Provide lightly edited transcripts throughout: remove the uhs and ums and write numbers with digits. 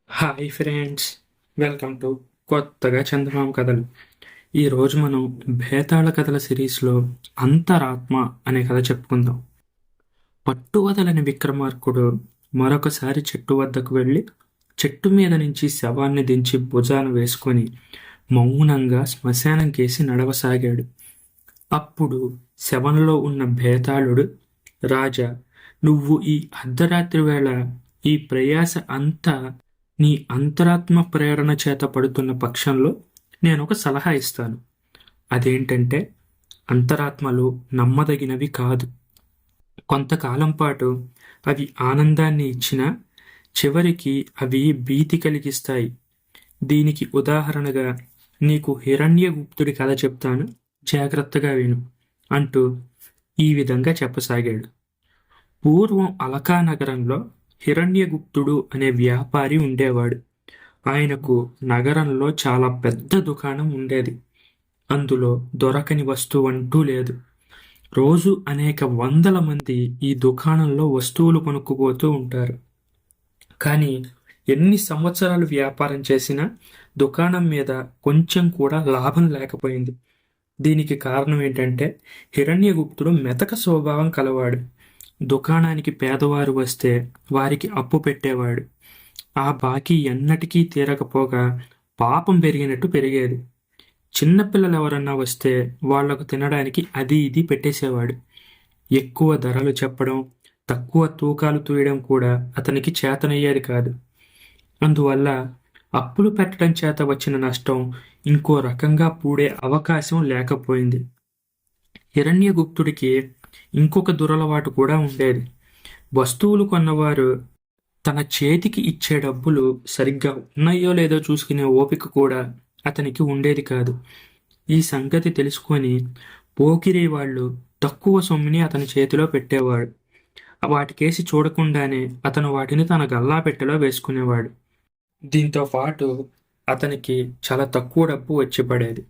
Hi friends, welcome to కొత్తగా చందమామ కథలు. ఈరోజు మనం భేతాళ కథల సిరీస్లో అంతరాత్మ అనే కథ చెప్పుకుందాం. పట్టువదలని విక్రమార్కుడు మరొకసారి చెట్టు వద్దకు వెళ్ళి చెట్టు మీద నుంచి శవాన్ని దించి భుజాన వేసుకొని మౌనంగా శ్మశానం కేసి నడవసాగాడు. అప్పుడు శవంలో ఉన్న భేతాళుడు, రాజా, నువ్వు ఈ అర్ధరాత్రి వేళ ఈ ప్రయాస అంతా నీ అంతరాత్మ ప్రేరణ చేత పడుతున్న పక్షంలో నేను ఒక సలహా ఇస్తాను. అదేంటంటే, అంతరాత్మలు నమ్మదగినవి కాదు. కొంతకాలం పాటు అవి ఆనందాన్ని ఇచ్చినా చివరికి అవి భీతి కలిగిస్తాయి. దీనికి ఉదాహరణగా నీకు హిరణ్యగుప్తుడి కథ చెప్తాను, జాగ్రత్తగా విను అంటూ ఈ విధంగా చెప్పసాగాడు. పూర్వం అలకా నగరంలో హిరణ్యగుప్తుడు అనే వ్యాపారి ఉండేవాడు. ఆయనకు నగరంలో చాలా పెద్ద దుకాణం ఉండేది. అందులో దొరకని వస్తువు అంటూ లేదు. రోజు అనేక వందల మంది ఈ దుకాణంలో వస్తువులు కొనుక్కుపోతూ ఉంటారు. కానీ ఎన్ని సంవత్సరాలు వ్యాపారం చేసినా దుకాణం మీద కొంచెం కూడా లాభం లేకపోయింది. దీనికి కారణం ఏంటంటే, హిరణ్యగుప్తుడు మెతక స్వభావం కలవాడు. దుకాణానికి పేదవారు వస్తే వారికి అప్పు పెట్టేవాడు. ఆ బాకీ ఎన్నటికీ తీరకపోగా పాపం పెరిగినట్టు పెరిగేది. చిన్నపిల్లలు ఎవరన్నా వస్తే వాళ్లకు తినడానికి అది ఇది పెట్టేసేవాడు. ఎక్కువ ధరలు చెప్పడం, తక్కువ తూకాలు తూయడం కూడా అతనికి చేతనయ్యేది కాదు. అందువల్ల అప్పులు పెట్టడం చేత వచ్చిన నష్టం ఇంకో రకంగా పూడే అవకాశం లేకపోయింది. హిరణ్యగుప్తుడికి ఇంకొక దురలవాటు కూడా ఉండేది. వస్తువులు కొన్నవారు తన చేతికి ఇచ్చే డబ్బులు సరిగ్గా ఉన్నాయో లేదో చూసుకునే ఓపిక కూడా అతనికి ఉండేది కాదు. ఈ సంగతి తెలుసుకొని పోకిరి వాళ్ళు తక్కువ సొమ్ముని అతని చేతిలో పెట్టేవాడు. వాటికేసి చూడకుండానే అతను వాటిని తన గల్లాపెట్టెలో వేసుకునేవాడు. దీంతో పాటు అతనికి చాలా తక్కువ డబ్బు వచ్చి పడేది.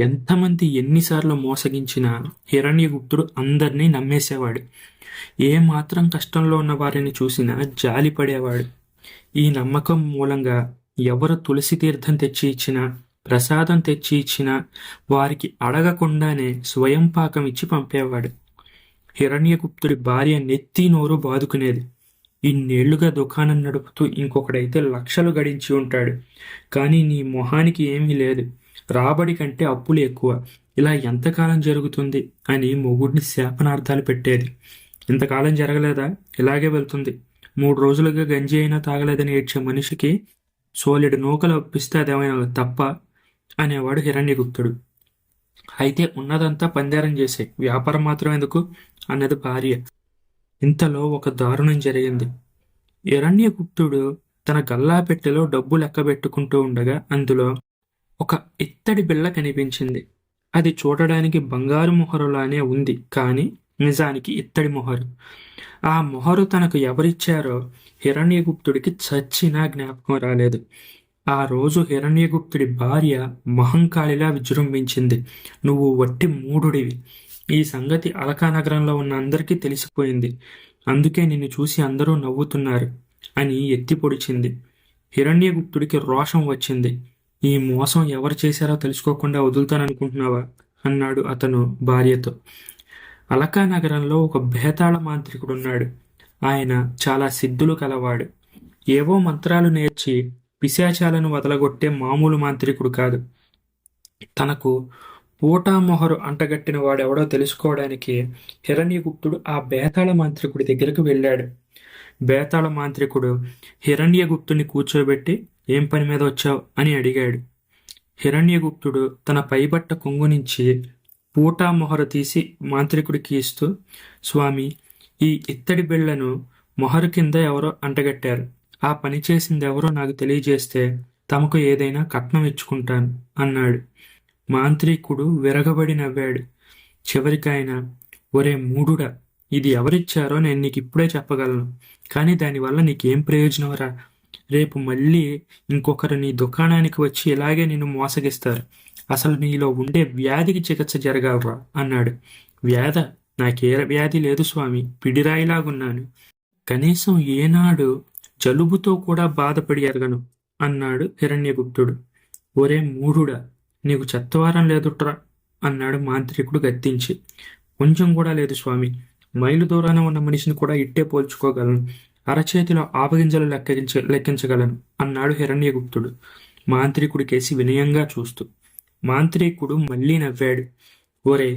ఎంతమంది ఎన్నిసార్లు మోసగించినా హిరణ్యగుప్తుడు అందరినీ నమ్మేసేవాడు. ఏ మాత్రం కష్టంలో ఉన్న వారిని చూసినా జాలి పడేవాడు. ఈ నమ్మకం మూలంగా ఎవరు తులసి తీర్థం తెచ్చి ఇచ్చినా, ప్రసాదం తెచ్చి ఇచ్చినా వారికి అడగకుండానే స్వయం పాకం ఇచ్చి పంపేవాడు. హిరణ్యగుప్తుడి భార్య నెత్తి నోరు బాదుకునేది. ఇన్నేళ్లుగా దుకాణం నడుపుతూ ఇంకొకడైతే లక్షలు గడించి ఉంటాడు, కానీ నీ మొహానికి ఏమీ లేదు, రాబడి కంటే అప్పులు ఎక్కువ, ఇలా ఎంతకాలం జరుగుతుంది అని మొగుడిని శాపనార్థాలు పెట్టేది. ఇంతకాలం జరగలేదా, ఇలాగే వెళ్తుంది, 3 రోజులుగా గంజి అయినా తాగలేదని ఏడ్చే మనిషికి సోలెడు నూకలు అప్పిస్తే అదేమైనా తప్ప అనేవాడు హిరణ్యగుప్తుడు. అయితే ఉన్నదంతా పందేరం చేసే, వ్యాపారం మాత్రం ఎందుకు అన్నది భార్య. ఇంతలో ఒక దారుణం జరిగింది. హిరణ్యగుప్తుడు తన గల్లాపెట్టెలో డబ్బు లెక్కబెట్టుకుంటూ ఉండగా అందులో ఒక ఇత్తడి బిళ్ళ కనిపించింది. అది చూడడానికి బంగారు మొహరులానే ఉంది, కానీ నిజానికి ఇత్తడి మొహరు. ఆ మొహరు తనకు ఎవరిచ్చారో హిరణ్యగుప్తుడికి చచ్చినా జ్ఞాపకం రాలేదు. ఆ రోజు హిరణ్యగుప్తుడి భార్య మహంకాళిలా విజృంభించింది. నువ్వు వట్టి మూఢుడివి, ఈ సంగతి అలకా నగరంలో ఉన్న అందరికీ తెలిసిపోయింది, అందుకే నిన్ను చూసి అందరూ నవ్వుతున్నారు అని ఎత్తి పొడిచింది. హిరణ్యగుప్తుడికి రోషం వచ్చింది. ఈ మోసం ఎవరు చేశారో తెలుసుకోకుండా వదులుతాననుకుంటున్నావా అన్నాడు అతను భార్యతో. అలకా నగరంలో ఒక భేతాళ మాంత్రికుడున్నాడు. ఆయన చాలా సిద్ధులు కలవాడు. ఏవో మంత్రాలు నేర్చి పిశాచాలను వదలగొట్టే మామూలు మాంత్రికుడు కాదు. తనకు పూటామొహరు అంటగట్టిన వాడెవడో తెలుసుకోవడానికి హిరణ్యగుప్తుడు ఆ బేతాళ మాంత్రికుడి దగ్గరకు వెళ్ళాడు. బేతాళ మాంత్రికుడు హిరణ్యగుప్తుని కూర్చోబెట్టి, ఏం పని మీద వచ్చావు అని అడిగాడు. హిరణ్యగుప్తుడు తన పైబట్ట కొంగు నుంచి పూటామొహరు తీసి మాంత్రికుడికి ఇస్తూ, స్వామి, ఈ ఇత్తడి బిళ్లను మొహరు కింద ఎవరో అంటగట్టారు. ఆ పని చేసింది ఎవరో నాకు తెలియజేస్తే తమకు ఏదైనా కట్నం ఇచ్చుకుంటాను అన్నాడు. మాంత్రికుడు విరగబడి నవ్వాడు. చివరికాయన, ఒరే మూఢుడా, ఇది ఎవరిచ్చారో నేను నీకు ఇప్పుడే చెప్పగలను, కానీ దానివల్ల నీకేం ప్రయోజనమరా? రేపు మళ్ళీ ఇంకొకరు నీ దుకాణానికి వచ్చి ఇలాగే నిన్ను మోసగిస్తారు. అసలు నీలో ఉండే వ్యాధికి చికిత్స జరగవరా అన్నాడు. వ్యాధ? నాకే వ్యాధి లేదు స్వామి, పిడిరాయిలాగున్నాను. కనీసం ఏనాడు జలుబుతో కూడా బాధపడి ఎరగను అన్నాడు హిరణ్యగుప్తుడు. ఒరే మూఢుడా, నీకు చెత్తవారం లేదుట్రా అన్నాడు మాంత్రికుడు గద్దించి. కొంచెం కూడా లేదు స్వామి, మైలు దూరాన ఉన్న మనిషిని కూడా ఇట్టే పోల్చుకోగలను, అరచేతిలో ఆపగింజలు లెక్కించగలను అన్నాడు హిరణ్యగుప్తుడు మాంత్రికుడి కేసి వినయంగా చూస్తూ. మాంత్రికుడు మళ్ళీ నవ్వాడు. ఒరే,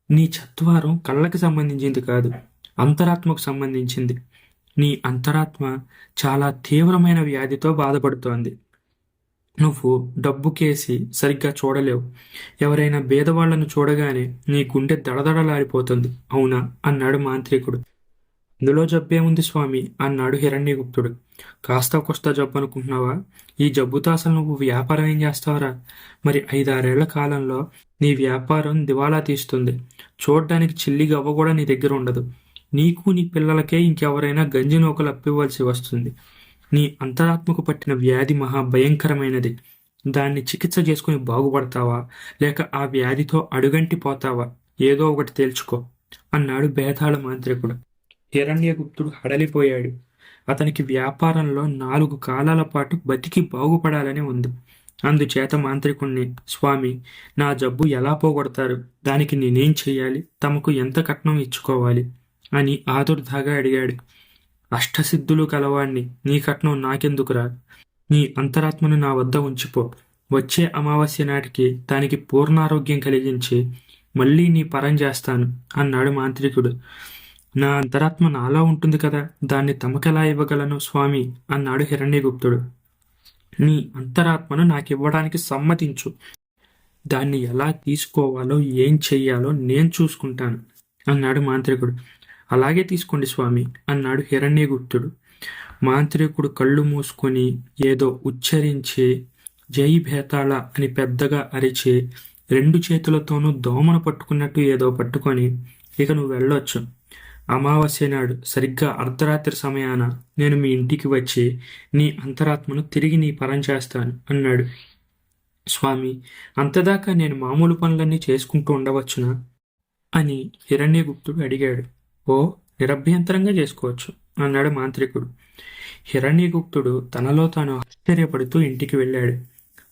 నీ చత్వారం కళ్ళకి సంబంధించింది కాదు, అంతరాత్మకు సంబంధించింది. నీ అంతరాత్మ చాలా తీవ్రమైన వ్యాధితో బాధపడుతోంది. నువ్వు డబ్బు కేసి సరిగ్గా చూడలేవు. ఎవరైనా బీదవాళ్లను చూడగానే నీ గుండె దడదడలాడిపోతుంది, అవునా అన్నాడు మాంత్రికుడు. ఇందులో జబ్బేముంది స్వామి అన్నాడు హిరణ్యగుప్తుడు. కాస్త కొస్త జబ్బు అనుకుంటున్నావా? ఈ జబ్బుతో అసలు నువ్వు వ్యాపారం ఏం చేస్తావరా? మరి 5-6 ఏళ్ల కాలంలో నీ వ్యాపారం దివాలా తీస్తుంది. చూడ్డానికి చిల్లి గవ్వ కూడా నీ దగ్గర ఉండదు. నీకు నీ పిల్లలకే ఇంకెవరైనా గంజి నూకలు అప్పివ్వాల్సి వస్తుంది. నీ అంతరాత్మకు పట్టిన వ్యాధి మహాభయంకరమైనది. దాన్ని చికిత్స చేసుకుని బాగుపడతావా, లేక ఆ వ్యాధితో అడుగంటి పోతావా? ఏదో ఒకటి తేల్చుకో అన్నాడు బేతాళ మాంత్రికుడు. హిరణ్యగుప్తుడు హడలిపోయాడు. అతనికి వ్యాపారంలో 4 కాలాల పాటు బతికి బాగుపడాలని ఉంది. అందుచేత మాంత్రికుణ్ణి, స్వామి, నా జబ్బు ఎలా పోగొడతారు? దానికి నేనేం చెయ్యాలి? తమకు ఎంత కట్నం ఇచ్చుకోవాలి అని ఆదుర్దాగా అడిగాడు. అష్టసిద్ధులు కలవాణ్ణి, నీ కట్నం నాకెందుకురా? నీ అంతరాత్మను నా వద్ద ఉంచిపో. వచ్చే అమావాస్య నాటికి దానికి పూర్ణారోగ్యం కలిగించి మళ్ళీ నీ పరం చేస్తాను అన్నాడు మాంత్రికుడు. నా అంతరాత్మ నాలో ఉంటుంది కదా, దాన్ని తమకెలా ఇవ్వగలను స్వామి అన్నాడు హిరణ్యగుప్తుడు. నీ అంతరాత్మను నాకివ్వడానికి సమ్మతించు. దాన్ని ఎలా తీసుకోవాలో ఏం చెయ్యాలో నేను చూసుకుంటాను అన్నాడు మాంత్రికుడు. అలాగే తీసుకోండి స్వామి అన్నాడు హిరణ్యగుప్తుడు. మాంత్రికుడు కళ్ళు మూసుకొని ఏదో ఉచ్చరించి, జై భేతాళ అని పెద్దగా అరిచి 2 చేతులతోనూ దోమను పట్టుకున్నట్టు ఏదో పట్టుకొని, ఇక నువ్వు వెళ్ళొచ్చు. అమావాస్య నాడు సరిగ్గా అర్ధరాత్రి సమయాన నేను మీ ఇంటికి వచ్చి నీ అంతరాత్మను తిరిగి నీ పరం చేస్తాను అన్నాడు. స్వామి, అంతదాకా నేను మామూలు పనులన్నీ చేసుకుంటూ ఉండవచ్చునా అని హిరణ్యగుప్తుడు అడిగాడు. ఓ, నిరభ్యంతరంగా చేసుకోవచ్చు అన్నాడు మాంత్రికుడు. హిరణ్యగుప్తుడు తనలో తాను ఆశ్చర్యపడుతూ ఇంటికి వెళ్ళాడు.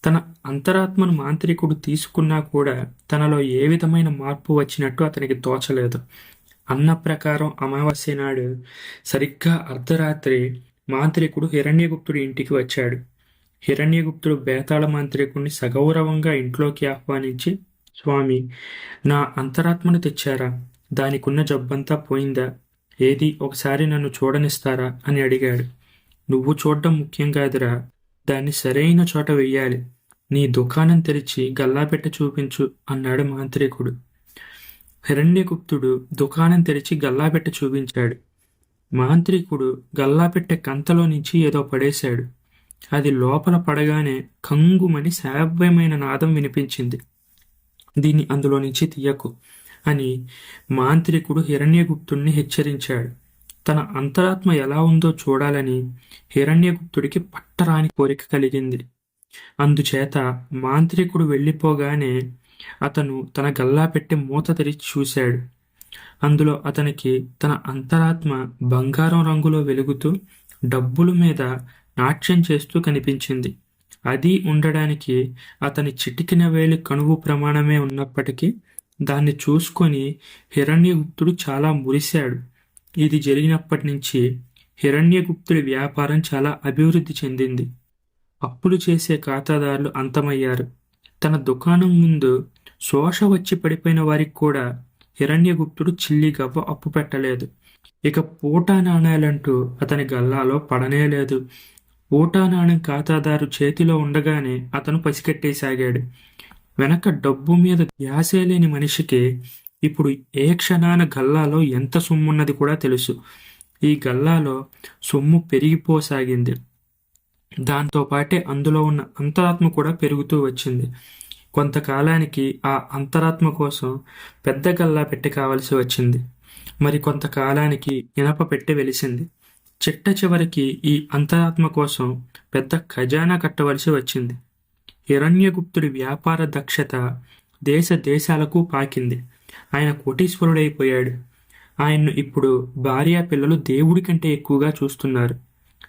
తన అంతరాత్మను మాంత్రికుడు తీసుకున్నా కూడా తనలో ఏ విధమైన మార్పు వచ్చినట్టు అతనికి తోచలేదు. అన్న ప్రకారం అమావాస్య నాడు సరిగ్గా అర్ధరాత్రి మాంత్రికుడు హిరణ్యగుప్తుడి ఇంటికి వచ్చాడు. హిరణ్యగుప్తుడు బేతాళ మాంత్రికుడిని సగౌరవంగా ఇంట్లోకి ఆహ్వానించి, స్వామి, నా అంతరాత్మను తెచ్చారా? దానికున్న జబ్బంతా పోయిందా? ఏది ఒకసారి నన్ను చూడనిస్తారా అని అడిగాడు. నువ్వు చూడడం ముఖ్యం కాదురా, దాన్ని సరైన చోట వెయ్యాలి. నీ దుకాణం తెరిచి గల్లాపెట్ట చూపించు అన్నాడు మాంత్రికుడు. హిరణ్యగుప్తుడు దుకాణం తెరిచి గల్లాపెట్ట చూపించాడు. మాంత్రికుడు గల్లాపెట్టె కంతలో నుంచి ఏదో పడేశాడు. అది లోపల పడగానే కంగుమని శ్రావ్యమైన నాదం వినిపించింది. దీన్ని అందులో నుంచి తీయకు అని మాంత్రికుడు హిరణ్యగుప్తుడిని హెచ్చరించాడు. తన అంతరాత్మ ఎలా ఉందో చూడాలని హిరణ్యగుప్తుడికి పట్టరాని కోరిక కలిగింది. అందుచేత మాంత్రికుడు వెళ్ళిపోగానే అతను తన గల్లాపెట్టె మూత తెరిచి చూశాడు. అందులో అతనికి తన అంతరాత్మ బంగారం రంగులో వెలుగుతూ డబ్బుల మీద నాట్యం చేస్తూ కనిపించింది. అది ఉండడానికి అతని చిటికిన వేలి కణువు ప్రమాణమే ఉన్నప్పటికీ దాన్ని చూసుకొని హిరణ్యగుప్తుడు చాలా మురిశాడు. ఇది జరిగినప్పటి నుంచి హిరణ్యగుప్తుడి వ్యాపారం చాలా అభివృద్ధి చెందింది. అప్పులు చేసే ఖాతాదారులు అంతమయ్యారు. తన దుకాణం ముందు శోష వచ్చి పడిపోయిన వారికి కూడా హిరణ్యగుప్తుడు చిల్లి గవ్వ అప్పు పెట్టలేదు. ఇక పూటా నాణేలంటూ అతని గల్లాలో పడనేలేదు. పూటా నాణెం ఖాతాదారు చేతిలో ఉండగానే అతను పసిగట్టేసాగాడు. వెనక డబ్బు మీద ధ్యాసే లేని మనిషికి ఇప్పుడు ఏ క్షణాన గల్లాలో ఎంత సొమ్మున్నది కూడా తెలుసు. ఈ గల్లాలో సొమ్ము పెరిగిపోసాగింది. దాంతోపాటే అందులో ఉన్న అంతరాత్మ కూడా పెరుగుతూ వచ్చింది. కొంతకాలానికి ఆ అంతరాత్మ కోసం పెద్ద గల్లా పెట్టె కావలసి వచ్చింది. మరి కొంతకాలానికి ఇనప పెట్టె వెలిసింది. చిట్ట చివరికి ఈ అంతరాత్మ కోసం పెద్ద ఖజానా కట్టవలసి వచ్చింది. హిరణ్యగుప్తుడి వ్యాపార దక్షత దేశ దేశాలకు పాకింది. ఆయన కోటీశ్వరుడైపోయాడు. ఆయన్ను ఇప్పుడు భార్యా పిల్లలు దేవుడి కంటే ఎక్కువగా చూస్తున్నారు.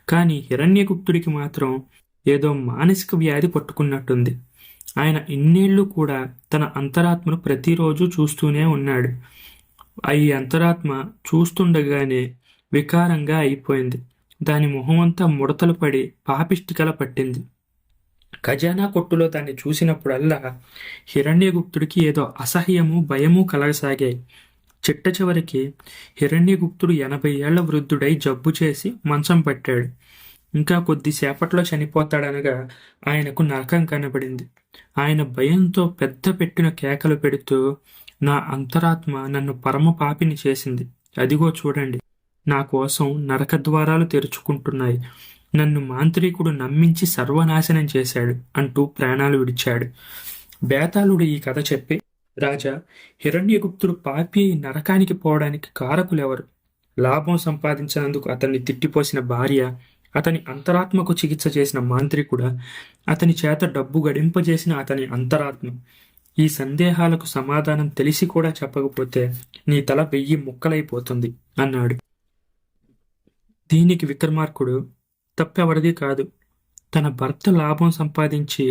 కానీ హిరణ్యగుప్తుడికి మాత్రం ఏదో మానసిక వ్యాధి పట్టుకున్నట్టుంది. ఆయన ఇన్నేళ్లు కూడా తన అంతరాత్మను ప్రతిరోజు చూస్తూనే ఉన్నాడు. ఈ అంతరాత్మ చూస్తుండగానే వికారంగా అయిపోయింది. దాని మొహమంతా ముడతలు పడి పాపిష్టికల పట్టింది. ఖజానా కొట్టులో దాన్ని చూసినప్పుడల్లా హిరణ్యగుప్తుడికి ఏదో అసహ్యము భయము కలగసాగాయి. చిట్ట చివరికి హిరణ్యగుప్తుడు 80 ఏళ్ల వృద్ధుడై జబ్బు చేసి మంచం పట్టాడు. ఇంకా కొద్దిసేపట్లో చనిపోతాడనగా ఆయనకు నరకం కనబడింది. ఆయన భయంతో పెద్ద పెట్టిన కేకలు పెడుతూ, నా అంతరాత్మ నన్ను పరమ పాపిని చేసింది. అదిగో చూడండి, నా కోసం నరకద్వారాలు తెరుచుకుంటున్నాయి. నన్ను మాంత్రికుడు నమ్మించి సర్వనాశనం చేశాడు అంటూ ప్రాణాలు విడిచాడు. బేతాళుడు ఈ కథ చెప్పి, రాజా, హిరణ్యగుప్తుడు పాపి నరకానికి పోవడానికి కారకులెవరు? లాభం సంపాదించినందుకు అతన్ని తిట్టిపోసిన భార్య, అతని అంతరాత్మకు చికిత్స చేసిన మాంత్రికుడా, అతని చేత డబ్బు గడింపజేసిన అతని అంతరాత్మ? ఈ సందేహాలకు సమాధానం తెలిసి కూడా చెప్పకపోతే నీ తల 1000 ముక్కలైపోతుంది అన్నాడు. దీనికి విక్రమార్కుడు, తప్పెవరిది కాదు. తన భర్త లాభం సంపాదించి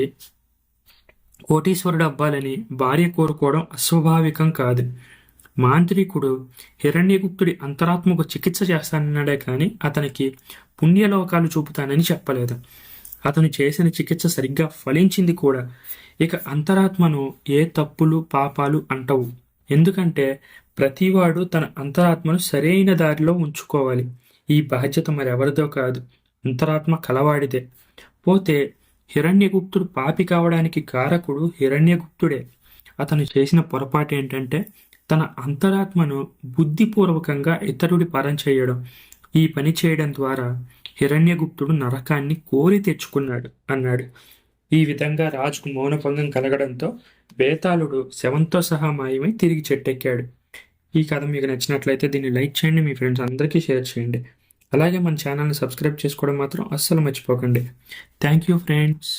కోటీశ్వరుడు అవ్వాలని భార్య కోరుకోవడం అస్వాభావికం కాదు. మాంత్రికుడు హిరణ్యగుప్తుడి అంతరాత్మకు చికిత్స చేస్తానన్నాడే కానీ అతనికి పుణ్యలోకాలు చూపుతానని చెప్పలేదు. అతను చేసిన చికిత్స సరిగ్గా ఫలించింది కూడా. ఇక అంతరాత్మను ఏ తప్పులు పాపాలు అంటవు. ఎందుకంటే ప్రతివాడు తన అంతరాత్మను సరైన దారిలో ఉంచుకోవాలి. ఈ బాధ్యత మరెవరిదో కాదు, అంతరాత్మ కలవాడిదే. పోతే హిరణ్యగుప్తుడు పాపి కావడానికి కారకుడు హిరణ్యగుప్తుడే. అతను చేసిన పొరపాటు ఏంటంటే తన అంతరాత్మను బుద్ధిపూర్వకంగా ఇతరుడి పరం చేయడం. ఈ పని చేయడం ద్వారా హిరణ్యగుప్తుడు నరకాన్ని కోరి తెచ్చుకున్నాడు అన్నాడు. ఈ విధంగా రాజుకు మౌనభంగం కలగడంతో బేతాళుడు శవంతో సహా మాయమై తిరిగి చెట్టెక్కాడు. ఈ కథ మీకు నచ్చినట్లయితే దీన్ని లైక్ చేయండి, మీ ఫ్రెండ్స్ అందరికీ షేర్ చేయండి. అలాగే మన ఛానల్ని సబ్స్క్రైబ్ చేసుకోవడం మాత్రం అస్సలు మర్చిపోకండి. Thank you friends.